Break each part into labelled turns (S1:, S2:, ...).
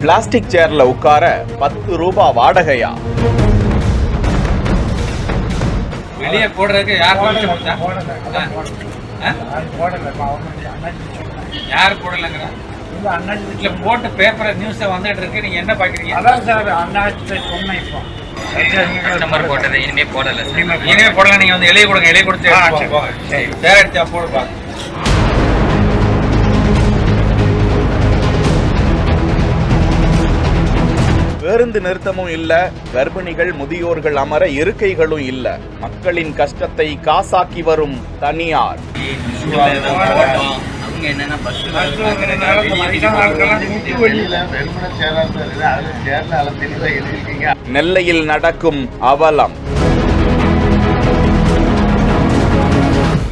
S1: Plastic சேர்ல உட்கார 10 ரூபாய் வாடகையா?
S2: வெளியே போடுறதுக்கு யார் போடலைங்கிற இல்ல போட்டு பேப்பர் நியூஸ் வந்துட்டு இருக்கு. நீங்க என்ன பாக்குறீங்க?
S3: அதான் சார் அண்ணாச்சி சொன்னேன். இப்போ
S2: நம்பர் போட்டது இனிமே போடல. இனிமே போடல. நீங்க வந்து எழுதி கொடுங்க. எழுதி கொடுத்து வேற எடுத்தா போடுப்பா.
S1: பேருந்து நிறுத்தமும் இல்ல, கர்ப்பிணிகள் முதியோர்கள் அமர இருக்கைகளும் இல்ல. மக்களின் கஷ்டத்தை காசாக்கி வரும் தனியார். நெல்லையில் நடக்கும் அவலம்.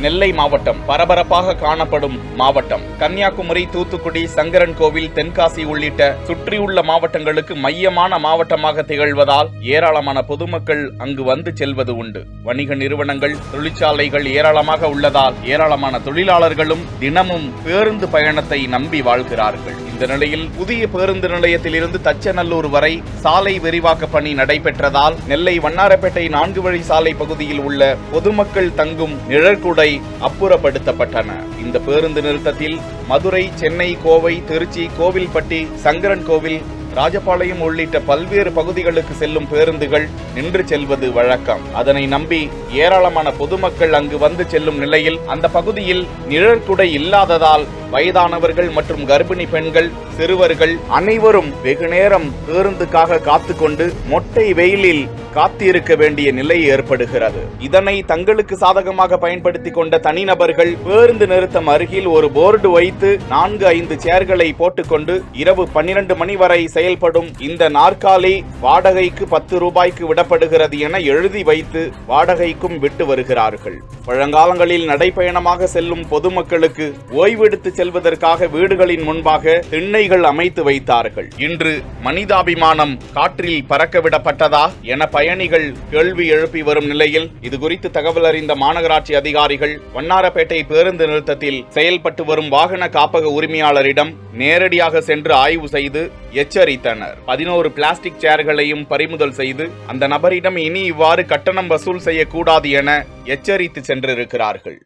S1: நெல்லை மாவட்டம் பரபரப்பாக காணப்படும் மாவட்டம். கன்னியாகுமரி, தூத்துக்குடி, சங்கரன்கோவில், தென்காசி உள்ளிட்ட சுற்றியுள்ள மாவட்டங்களுக்கு மையமான மாவட்டமாக திகழ்வதால் ஏராளமான பொதுமக்கள் அங்கு வந்து செல்வது உண்டு. வணிக நிறுவனங்கள், தொழிற்சாலைகள் ஏராளமாக உள்ளதால் ஏராளமான தொழிலாளர்களும் தினமும் பேருந்து பயணத்தை நம்பி வாழ்கிறார்கள். இந்த நிலையில் புதிய பேருந்து நிலையத்தில் இருந்து தச்சநல்லூர் வரை சாலை விரிவாக்க பணி நடைபெற்றதால் நெல்லை வண்ணாரப்பேட்டை 4 வழி சாலை பகுதியில் உள்ள பொதுமக்கள் தங்கும் நிழற்குடை அப்புறப்படுத்தப்பட்டன. இந்த பேருந்து நிறுத்தத்தில் மதுரை, சென்னை, கோவை, திருச்சி, கோவில்பட்டி, சங்கரன்கோவில், ராஜபாளையம் உள்ளிட்ட பல்வேறு பகுதிகளுக்கு செல்லும் பேருந்துகள் நின்று செல்வது வழக்கம். அதனை நம்பி ஏராளமான பொதுமக்கள் அங்கு வந்து செல்லும் நிலையில் அந்த பகுதியில் நிழற்குடை இல்லாததால் வயதானவர்கள் மற்றும் கர்ப்பிணி பெண்கள், சிறுவர்கள் அனைவரும் வெகுநேரம் பேருந்துக்காக காத்துக்கொண்டு மொட்டை வெயிலில் காத்திருக்க வேண்டிய நிலை ஏற்படுகிறது. இதனை தங்களுக்கு சாதகமாக பயன்படுத்திக் கொண்ட தனிநபர்கள் பேருந்து நிறுத்தம் அருகில் ஒரு போர்டு வைத்து 4-5 சேர்களை போட்டுக்கொண்டு இரவு 12 மணி வரை செயல்படும் இந்த நாற்காலி வாடகைக்கு 10 ரூபாய்க்கு விடப்படுகிறது என எழுதி வைத்து வாடகைக்கும் விட்டு வருகிறார்கள். பழங்காலங்களில் நடைபயணமாக செல்லும் பொதுமக்களுக்கு ஓய்வெடுத்து செல்வதற்காக வீடுகளின் முன்பாக திண்ணைகள் அமைத்து வைத்தார்கள். இன்று மனிதாபிமானம் காற்றில் பறக்க விடப்பட்டதா என பயணிகள் கேள்வி எழுப்பி வரும் நிலையில் இதுகுறித்து தகவல் அறிந்த மாநகராட்சி அதிகாரிகள் வண்ணாரப்பேட்டை பேருந்து நிறுத்தத்தில் செயல்பட்டு வரும் வாகன காப்பக உரிமையாளரிடம் நேரடியாக சென்று ஆய்வு செய்து எச்சரித்தனர். 11 பிளாஸ்டிக் சேர்களையும் பறிமுதல் செய்து அந்த நபரிடம் இனி இவ்வாறு கட்டணம் வசூல் செய்யக்கூடாது என எச்சரித்து சென்றிருக்கிறார்கள்.